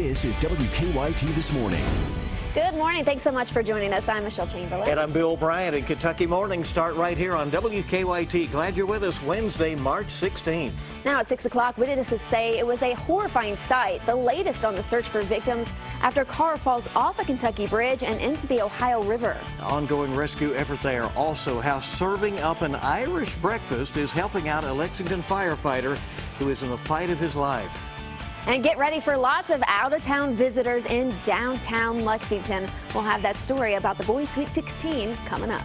This is WKYT This Morning. Good morning. Thanks so much for joining us. I'm Michelle Chamberlain. And I'm Bill Bryant. And Kentucky Mornings start right here on WKYT. Glad you're with us Wednesday, March 16th. Now at 6 o'clock, witnesses say it was a horrifying sight, the latest on the search for victims after a car falls off a Kentucky bridge and into the Ohio River. Ongoing rescue effort there. Also, how serving up an Irish breakfast is helping out a Lexington firefighter who is in the fight of his life. And get ready for lots of out-of-town visitors in downtown Lexington. We'll have that story about the Boys Sweet 16 coming up.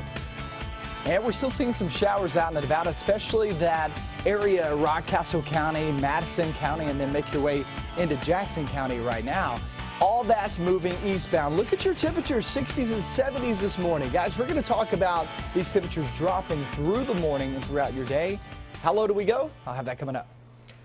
And we're still seeing some showers out and about, especially that area, Rockcastle County, Madison County, and then make your way into Jackson County right now. All that's moving eastbound. Look at your temperatures, 60s and 70s this morning. Guys, we're going to talk about these temperatures dropping through the morning and throughout your day. How low do we go? I'll have that coming up.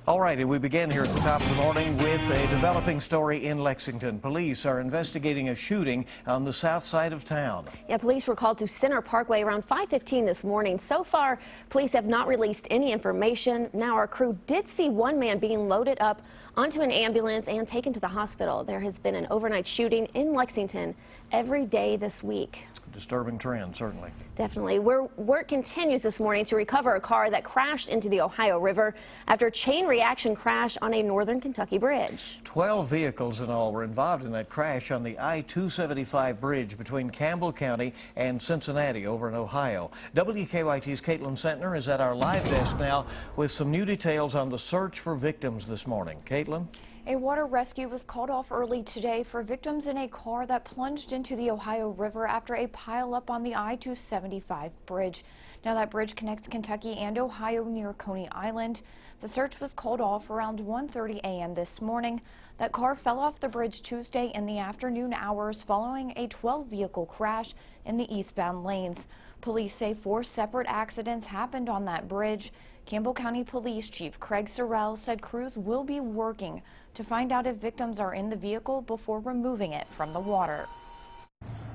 All right, and we begin here at the top of the morning with a developing story in Lexington. Police are investigating a shooting on the south side of town. Yeah, police were called to Center Parkway around 5:15 this morning. So far, police have not released any information. Now, our crew did see one man being loaded up onto an ambulance and taken to the hospital. There has been an overnight shooting in Lexington every day this week. Disturbing trend, certainly. Definitely. Work continues this morning to recover a car that crashed into the Ohio River after a chain reaction crash on a northern Kentucky bridge. 12 vehicles in all were involved in that crash on the I-275 bridge between Campbell County and Cincinnati over in Ohio. WKYT's Caitlin Sentner is at our live desk now with some new details on the search for victims this morning. Caitlin? A water rescue was called off early today for victims in a car that plunged into the Ohio River after a pileup on the I-275 bridge. Now that bridge connects Kentucky and Ohio near Coney Island. The search was called off around 1:30 a.m. this morning. That car fell off the bridge Tuesday in the afternoon hours following a 12-vehicle crash in the eastbound lanes. Police say 4 separate accidents happened on that bridge. Campbell County Police Chief Craig Sorrell said crews will be working to find out if victims are in the vehicle before removing it from the water.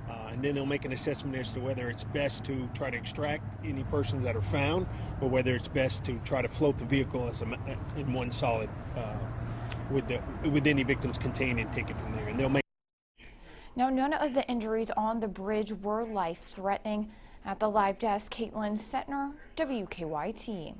And then they'll make an assessment as to whether it's best to try to extract any persons that are found or whether it's best to try to float the vehicle as in one solid with any victims contained and take it from there. And they'll make. Now, none of the injuries on the bridge were life-threatening. At the live desk, Caitlin Sentner, WKYT.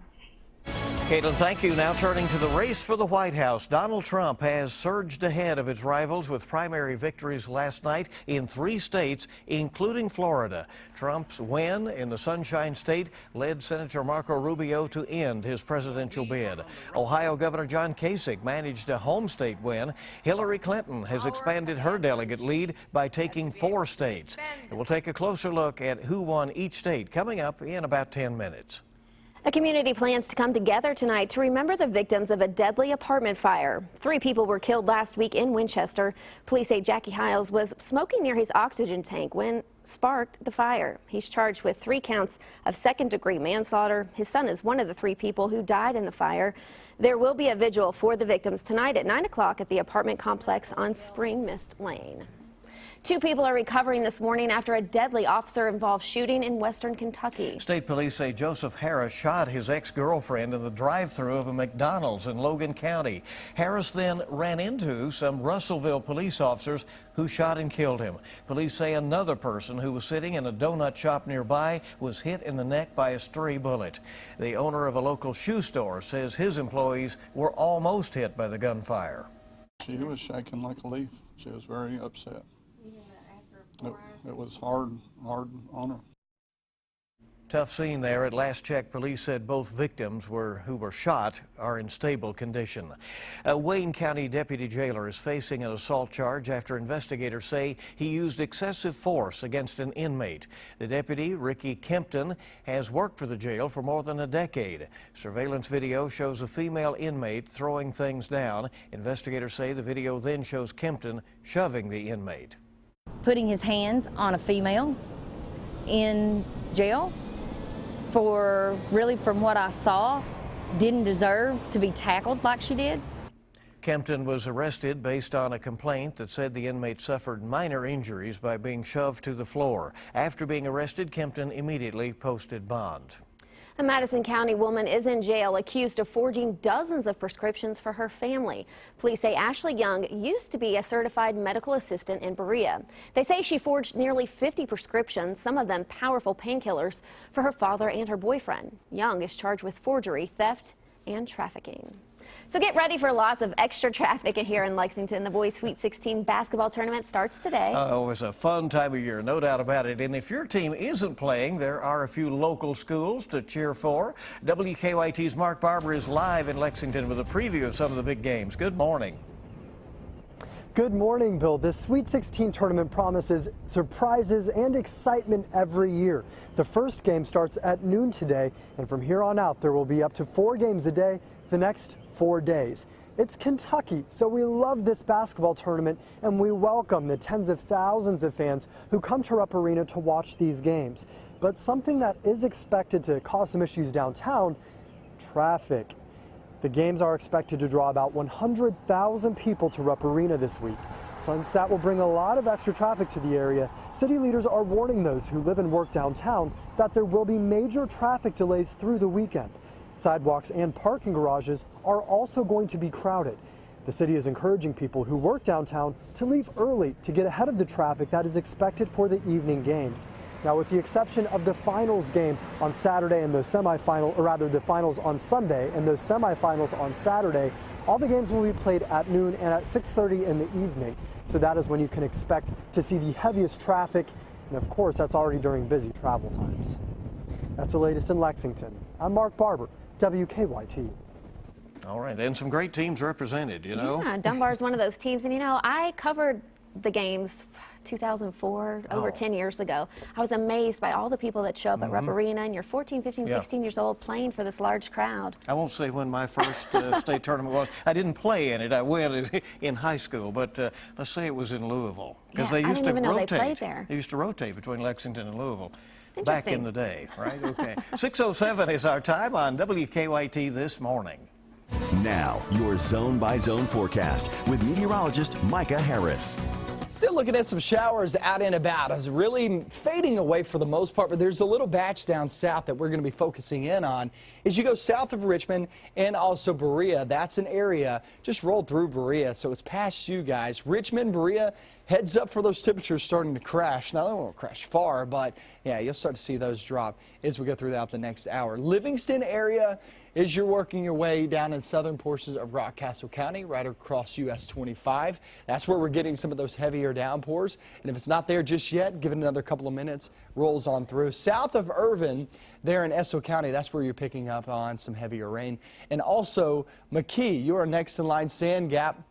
Caitlin, thank you. Now turning to the race for the White House. Donald Trump has surged ahead of its rivals with primary victories last night in 3 states, including Florida. Trump's win in the Sunshine State led Senator Marco Rubio to end his presidential bid. Ohio Governor John Kasich managed a home state win. Hillary Clinton has expanded her delegate lead by taking 4 states. And we'll take a closer look at who won each state coming up in about 10 minutes. A community plans to come together tonight to remember the victims of a deadly apartment fire. 3 people were killed last week in Winchester. Police say Jackie Hiles was smoking near his oxygen tank when sparked the fire. He's charged with 3 counts of second-degree manslaughter. His son is one of the 3 people who died in the fire. There will be a vigil for the victims tonight at 9 o'clock at the apartment complex on Spring Mist Lane. 2 people are recovering this morning after a deadly officer-involved shooting in western Kentucky. State police say Joseph Harris shot his ex-girlfriend in the drive-thru of a McDonald's in Logan County. Harris then ran into some Russellville police officers who shot and killed him. Police say another person who was sitting in a donut shop nearby was hit in the neck by a stray bullet. The owner of a local shoe store says his employees were almost hit by the gunfire. She was shaking like a leaf. She was very upset. It was hard on her. Tough scene there. At last check, police said both victims who were shot are in stable condition. A Wayne County deputy jailer is facing an assault charge after investigators say he used excessive force against an inmate. The deputy, Ricky Kempton, has worked for the jail for more than a decade. Surveillance video shows a female inmate throwing things down. Investigators say the video then shows Kempton shoving the inmate. Putting his hands on a female in jail for really, from what I saw, didn't deserve to be tackled like she did. Kempton was arrested based on a complaint that said the inmate suffered minor injuries by being shoved to the floor. After being arrested, Kempton immediately posted bond. A Madison County woman is in jail accused of forging dozens of prescriptions for her family. Police say Ashley Young used to be a certified medical assistant in Berea. They say she forged nearly 50 prescriptions, some of them powerful painkillers, for her father and her boyfriend. Young is charged with forgery, theft, and trafficking. So get ready for lots of extra traffic here in Lexington. The boys' Sweet 16 basketball tournament starts today. Oh, it's a fun time of year, no doubt about it. And if your team isn't playing, there are a few local schools to cheer for. WKYT's Mark Barber is live in Lexington with a preview of some of the big games. Good morning. Good morning, Bill. This Sweet 16 tournament promises surprises and excitement every year. The first game starts at noon today, and from here on out, there will be up to 4 games a day the next 4 days. It's Kentucky, so we love this basketball tournament, and we welcome the tens of thousands of fans who come to Rupp Arena to watch these games. But something that is expected to cause some issues downtown, traffic. The games are expected to draw about 100,000 people to Rupp Arena this week. Since that will bring a lot of extra traffic to the area, city leaders are warning those who live and work downtown that there will be major traffic delays through the weekend. Sidewalks and parking garages are also going to be crowded. The city is encouraging people who work downtown to leave early to get ahead of the traffic that is expected for the evening games. Now, with the exception of the finals game on Saturday and the finals on Sunday and those semifinals on Saturday, all the games will be played at noon and at 6:30 in the evening. So that is when you can expect to see the heaviest traffic. And of course, that's already during busy travel times. That's the latest in Lexington. I'm Mark Barber, WKYT. All right, and some great teams represented, you know. Yeah, Dunbar's one of those teams. And, you know, I covered the games 2004, over 10 years ago. I was amazed by all the people that show up at Rupp Arena, and you're 14, 15, 16 years old playing for this large crowd. I won't say when my first state tournament was. I didn't play in it. I went in high school, but let's say it was in Louisville. Because Yeah, they used I didn't to even know rotate. they played there. They used to rotate between Lexington and Louisville. Back in Interesting. the day, right? Okay. 6:07 is our time on WKYT this morning. Now, your zone-by-zone forecast with meteorologist Micah Harris. Still looking at some showers out and about. It's really fading away for the most part, but there's a little batch down south that we're going to be focusing in on. As you go south of Richmond and also Berea, that's an area just rolled through Berea, so it's past you guys. Richmond, Berea, heads up for those temperatures starting to crash. Now, they won't crash far, but yeah, you'll start to see those drop as we go throughout the next hour. Livingston area, as you're working your way down in southern portions of Rockcastle County, right across US 25. That's where we're getting some of those heavier downpours. And if it's not there just yet, give it another couple of minutes, rolls on through. South of Irvin, there in Esso County, that's where you're picking up on some heavier rain. And also McKee, your next in line. Sand Gap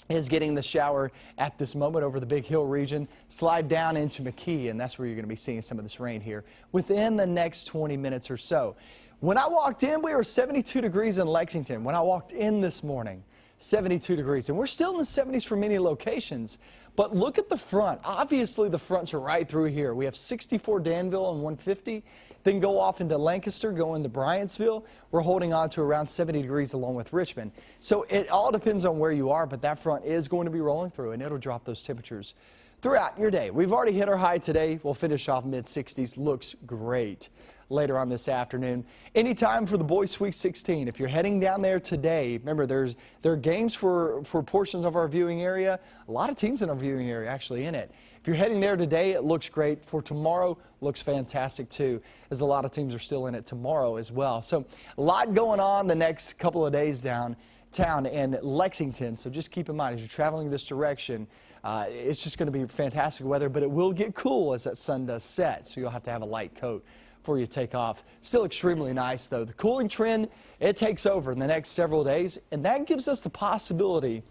is getting the shower at this moment over the Big Hill region. Slide down into McKee, and that's where you're going to be seeing some of this rain here within the next 20 minutes or so. When I walked in, we were 72 degrees in Lexington. When I walked in this morning, 72 degrees. And we're still in the 70s for many locations. But look at the front. Obviously, the fronts are right through here. We have 64 Danville and 150. Then go off into Lancaster, go into Bryantsville. We're holding on to around 70 degrees along with Richmond. So it all depends on where you are, but that front is going to be rolling through, and it'll drop those temperatures throughout your day. We've already hit our high today. We'll finish off mid-60s. Looks great later on this afternoon. Anytime for the boys' Sweet 16. If you're heading down there today, remember there are games for portions of our viewing area. A lot of teams in our viewing area actually in it. If you're heading there today, it looks great. For tomorrow, looks fantastic too, as a lot of teams are still in it tomorrow as well. So a lot going on the next couple of days downtown in Lexington. So just keep in mind as you're traveling this direction, it's just going to be fantastic weather, but it will get cool as that sun does set. So you'll have to have a light coat before you take off. Still extremely nice though. The cooling trend, it takes over in the next several days, and that gives us the possibility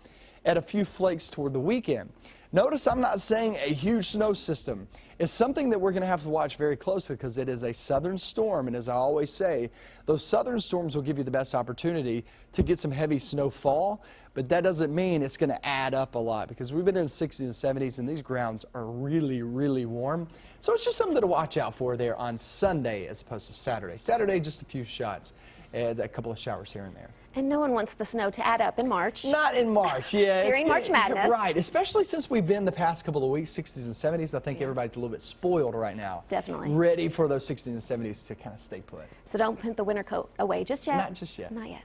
at a few flakes toward the weekend. Notice I'm not saying a huge snow system. It's something that we're going to have to watch very closely because it is a southern storm, and as I always say, those southern storms will give you the best opportunity to get some heavy snowfall, but that doesn't mean it's going to add up a lot because we've been in the 60s and 70s and these grounds are really, really warm. So it's just something to watch out for there on Sunday as opposed to Saturday. Saturday, just a few shots and a couple of showers here and there. And no one wants the snow to add up in March. Not in March, yeah. During March Madness. Right, especially since we've been the past couple of weeks, 60s and 70s. I think everybody's a little bit spoiled right now. Definitely. Ready for those 60s and 70s to kind of stay put. So don't put the winter coat away just yet. Not just yet. Not yet.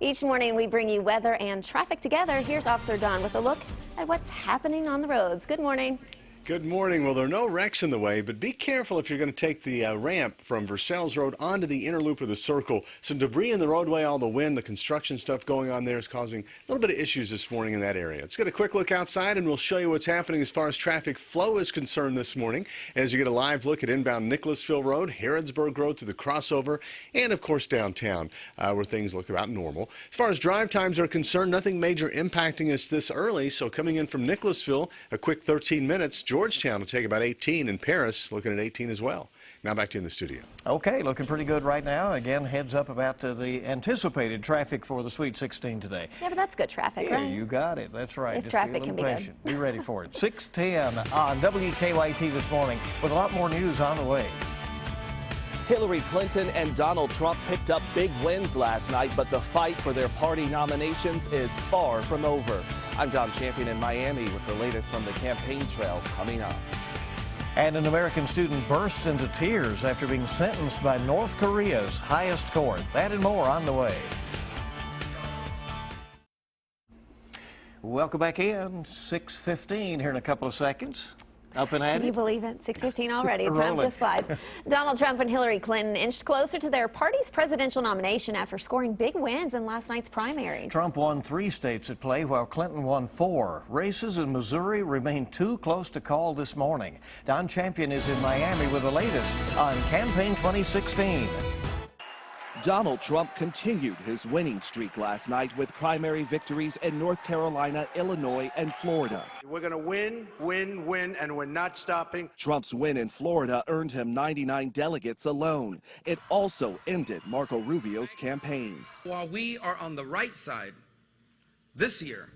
Each morning we bring you weather and traffic together. Here's Officer Don with a look at what's happening on the roads. Good morning. Good morning. Well, there are no wrecks in the way, but be careful if you're going to take the ramp from Versailles Road onto the inner loop of the circle. Some debris in the roadway, all the wind, the construction stuff going on there is causing a little bit of issues this morning in that area. Let's get a quick look outside and we'll show you what's happening as far as traffic flow is concerned this morning as you get a live look at inbound Nicholasville Road, Harrodsburg Road to the crossover, and of course downtown where things look about normal. As far as drive times are concerned, nothing major impacting us this early, so coming in from Nicholasville, a quick 13 minutes. Georgetown will take about 18, and Paris looking at 18 as well. Now back to you in the studio. Okay, looking pretty good right now. Again, heads up about the anticipated traffic for the Sweet 16 today. Yeah, but that's good traffic, Yeah, right? you got it. That's right. If Just traffic be a can little be patient. good. Be ready for it. 6:10 on WKYT this morning with a lot more news on the way. Hillary Clinton and Donald Trump picked up big wins last night, but the fight for their party nominations is far from over. I'm Don Champion in Miami with the latest from the campaign trail coming up. And an American student bursts into tears after being sentenced by North Korea's highest court. That and more on the way. Welcome back in. 6:15 here in a couple of seconds. Up and at Can you it. believe it? 6:15 already. Time Rolling. just flies. Donald Trump and Hillary Clinton inched closer to their party's presidential nomination after scoring big wins in last night's primaries. Trump won 3 states at play while Clinton won 4. Races in Missouri remain too close to call this morning. Don Champion is in Miami with the latest on Campaign 2016. Donald Trump continued his winning streak last night with primary victories in North Carolina, Illinois, and Florida. We're going to win, win, win, and we're not stopping. Trump's win in Florida earned him 99 delegates alone. It also ended Marco Rubio's campaign. While we are on the right side this year,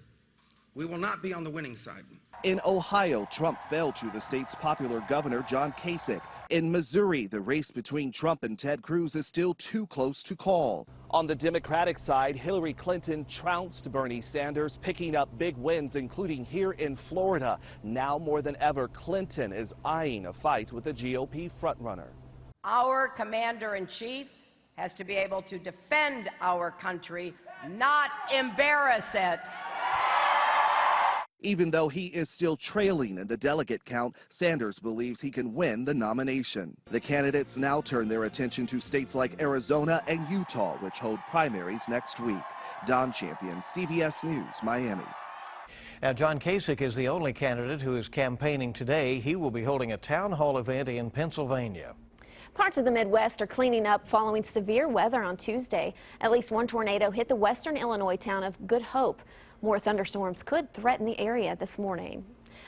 we will not be on the winning side. In Ohio, Trump fell to the state's popular governor, John Kasich. In Missouri, the race between Trump and Ted Cruz is still too close to call. On the Democratic side, Hillary Clinton trounced Bernie Sanders, picking up big wins, including here in Florida. Now more than ever, Clinton is eyeing a fight with the GOP frontrunner. Our commander-in-chief has to be able to defend our country, not embarrass it. Even though he is still trailing in the delegate count, Sanders believes he can win the nomination. The candidates now turn their attention to states like Arizona and Utah, which hold primaries next week. Don Champion, CBS News, Miami. Now, John Kasich is the only candidate who is campaigning today. He will be holding a town hall event in Pennsylvania. Parts of the Midwest are cleaning up following severe weather on Tuesday. At least one tornado hit the western Illinois town of Good Hope. More thunderstorms could threaten the area this morning.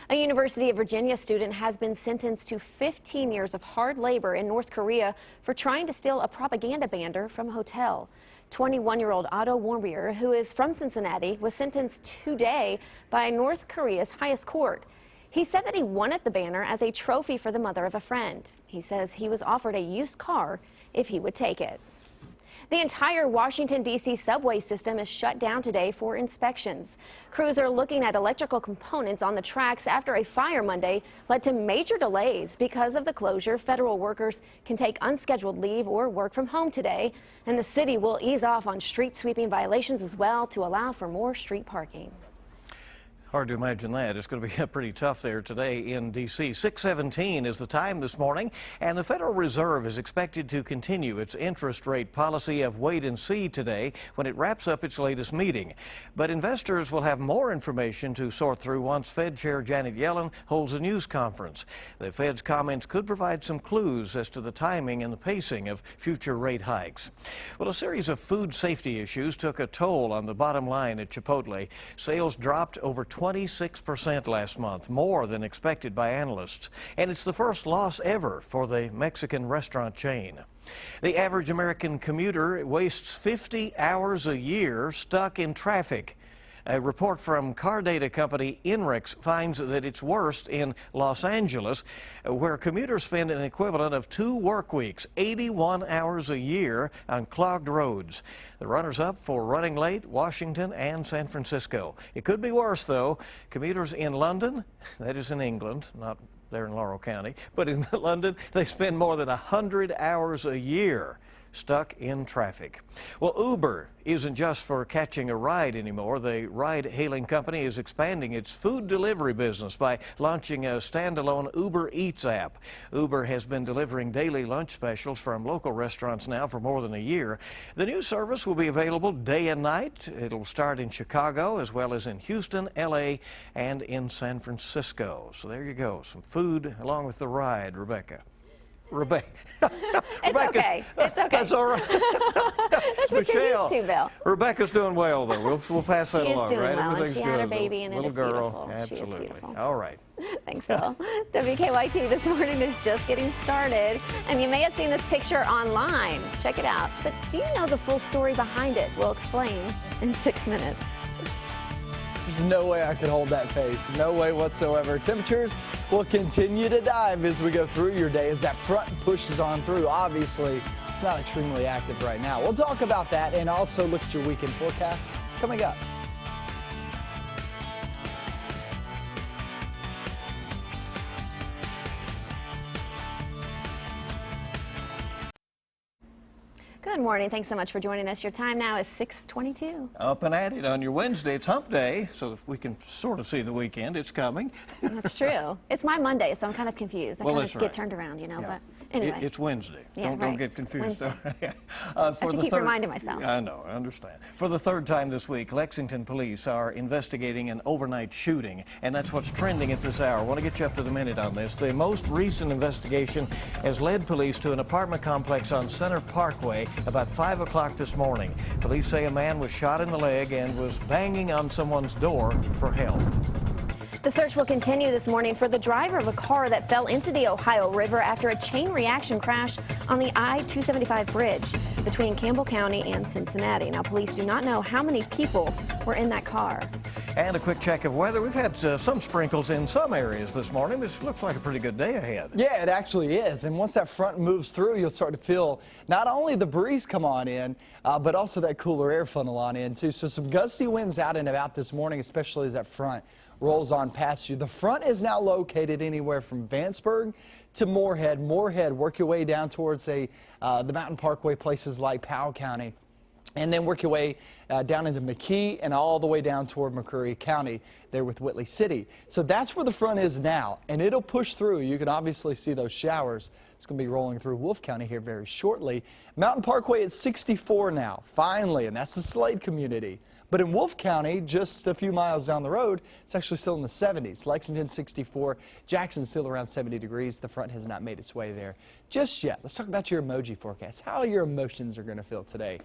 A University of Virginia student has been sentenced to 15 years of hard labor in North Korea for trying to steal a propaganda banner from a hotel. 21-year-old Otto Warmbier, who is from Cincinnati, was sentenced today by North Korea's highest court. He said that he wanted the banner as a trophy for the mother of a friend. He says he was offered a used car if he would take it. The entire Washington, D.C. subway system is shut down today for inspections. Crews are looking at electrical components on the tracks after a fire Monday led to major delays. Because of the closure, federal workers can take unscheduled leave or work from home today, and the city will ease off on street sweeping violations as well to allow for more street parking. Hard to imagine that. It's going to be pretty tough there today in D.C. 6:17 is the time this morning, and the Federal Reserve is expected to continue its interest rate policy of wait and see today when it wraps up its latest meeting. But investors will have more information to sort through once Fed Chair Janet Yellen holds a news conference. The Fed's comments could provide some clues as to the timing and the pacing of future rate hikes. Well, a series of food safety issues took a toll on the bottom line at Chipotle. Sales dropped over 26% last month, more than expected by analysts. And it's the first loss ever for the Mexican restaurant chain. The average American commuter wastes 50 hours a year stuck in traffic. A report from car data company INRIX finds that it's worst in Los Angeles, where commuters spend an equivalent of 2 work weeks, 81 hours a year on clogged roads. The runners-up for running late, Washington and San Francisco. It could be worse, though. Commuters in London, that is in England, not there in Laurel County, but in London, they spend more than 100 hours a year stuck in traffic. Well, Uber isn't just for catching a ride anymore. The ride-hailing company is expanding its food delivery business by launching a standalone Uber Eats app. Uber has been delivering daily lunch specials from local restaurants now for more than a year. The new service will be available day and night. It'll start in Chicago as well as in Houston, LA, and in San Francisco. So there you go, some food along with the ride, Rebecca. It's okay. It's okay. That's all right. That's what you're used to, Bill. Rebecca's doing well, though. We'll pass that along, doing right? well, Everything's she good. had her baby, and little it is girl, beautiful. absolutely. She is beautiful. All right. Thanks, Bill. WKYT this morning is just getting started, and you may have seen this picture online. Check it out. But do you know the full story behind it? We'll explain in 6 minutes. There's no way I could hold that face. No way whatsoever. Temperatures will continue to dive as we go through your day as that front pushes on through. Obviously, it's not extremely active right now. We'll talk about that and also look at your weekend forecast coming up. Good morning. Thanks so much for joining us. Your time now is 6:22. Up and at it on your Wednesday. It's hump day, so we can sort of see the weekend. It's coming. That's true. It's my Monday, so I'm kind of confused. I Well, kind that's of right. get turned around, you know, Yeah. but anyway. It's Wednesday. Yeah, Don't get confused. I have to keep reminding myself. I know, I understand. For the third time this week, Lexington police are investigating an overnight shooting, and that's what's trending at this hour. I want to get you up to the minute on this. The most recent investigation has led police to an apartment complex on Center Parkway about 5 o'clock this morning. Police say a man was shot in the leg and was banging on someone's door for help. The search will continue this morning for the driver of a car that fell into the Ohio River after a chain reaction crash on the I-275 bridge between Campbell County and Cincinnati. Now, police do not know how many people were in that car. And a quick check of weather. We've had some sprinkles in some areas this morning. This looks like a pretty good day ahead. Yeah, it actually is. And once that front moves through, you'll start to feel not only the breeze come on in, but also that cooler air funnel on in, too. So some gusty winds out and about this morning, especially as that front rolls on past you. The front is now located anywhere from Vanceburg to Moorhead. Moorhead, work your way down towards the Mountain Parkway, places like Powell County. And then work your way down into McKee and all the way down toward McCreary County there with Whitley City. So that's where the front is now, and it'll push through. You can obviously see those showers. It's going to be rolling through Wolfe County here very shortly. Mountain Parkway at 64 now, finally, and that's the Slade community. But in Wolfe County, just a few miles down the road, it's actually still in the 70s. Lexington 64, Jackson still around 70 degrees. The front has not made its way there just yet. Let's talk about your emoji forecast, how your emotions are going to feel today.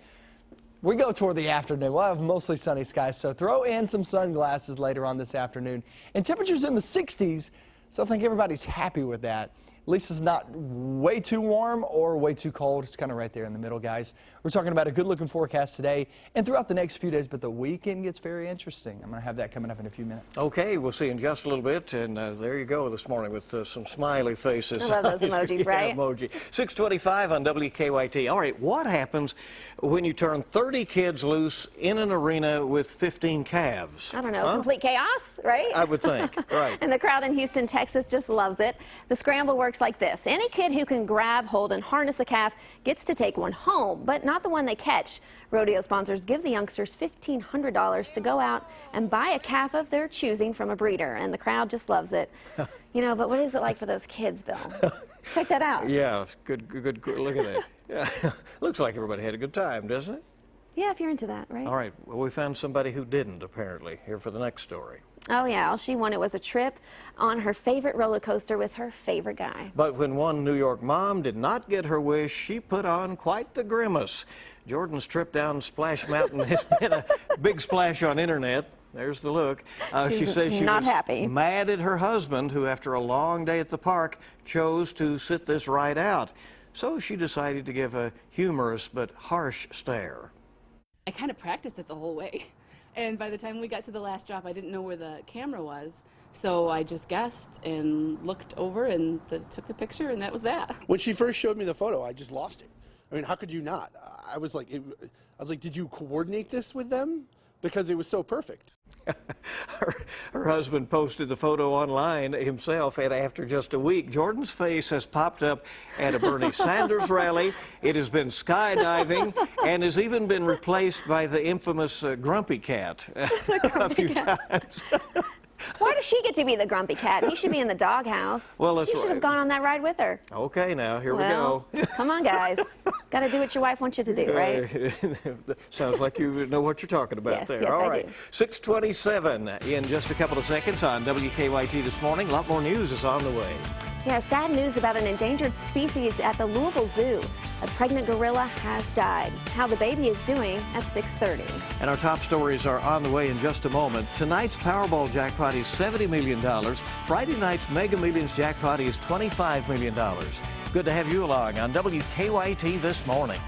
We go toward the afternoon. We'll have mostly sunny skies, so throw in some sunglasses later on this afternoon. And temperatures in the 60s, so I think everybody's happy with that. At least it's not way too warm or way too cold. It's kind of right there in the middle, guys. We're talking about a good-looking forecast today and throughout the next few days, but the weekend gets very interesting. I'm going to have that coming up in a few minutes. Okay, we'll see in just a little bit, and there you go this morning with some smiley faces. I love those emojis, right? Emoji. 6:25 on WKYT. All right, what happens when you turn 30 kids loose in an arena with 15 calves? I don't know, complete chaos, right? I would think, right. And the crowd in Houston, Texas just loves it. The scramble works like this. Any kid who can grab, hold, and harness a calf gets to take one home, but not the one they catch. Rodeo sponsors give the youngsters $1,500 to go out and buy a calf of their choosing from a breeder, and the crowd just loves it. You know, but what is it like for those kids, Bill? Check that out. Yeah, good look at that. Yeah. Looks like everybody had a good time, doesn't it? Yeah, if you're into that, right? All right, well, we found somebody who didn't, apparently, here for the next story. Oh, yeah, all she wanted was a trip on her favorite roller coaster with her favorite guy. But when one New York mom did not get her wish, she put on quite the grimace. Jordan's trip down Splash Mountain has been a big splash on internet. There's the look. She says she not was happy. mad at her husband, who after a long day at the park chose to sit this ride out. So she decided to give a humorous but harsh stare. I kind of practiced it the whole way. And by the time we got to the last drop, I didn't know where the camera was. So I just guessed and looked over and took the picture, and that was that. When she first showed me the photo, I just lost it. I mean, how could you not? I was like, did you coordinate this with them? Because it was so perfect. Her husband posted the photo online himself, and after just a week, Jordan's face has popped up at a Bernie Sanders rally. It has been skydiving and has even been replaced by the infamous Grumpy Cat a few times. Why does she get to be the grumpy cat? He should be in the doghouse. Well, that's He should have gone on that ride with her. Okay, now, here we go. Come on, guys. Got to do what your wife wants you to do, right? Sounds like you know what you're talking about Yes, there. yes, All I right. do. 6:27 in just a couple of seconds on WKYT this morning. A lot more news is on the way. Yeah, sad news about an endangered species at the Louisville Zoo. A pregnant gorilla has died. How the baby is doing at 6:30. And our top stories are on the way in just a moment. Tonight's Powerball jackpot is $70 million. Friday night's Mega Millions jackpot is $25 million. Good to have you along on WKYT this morning.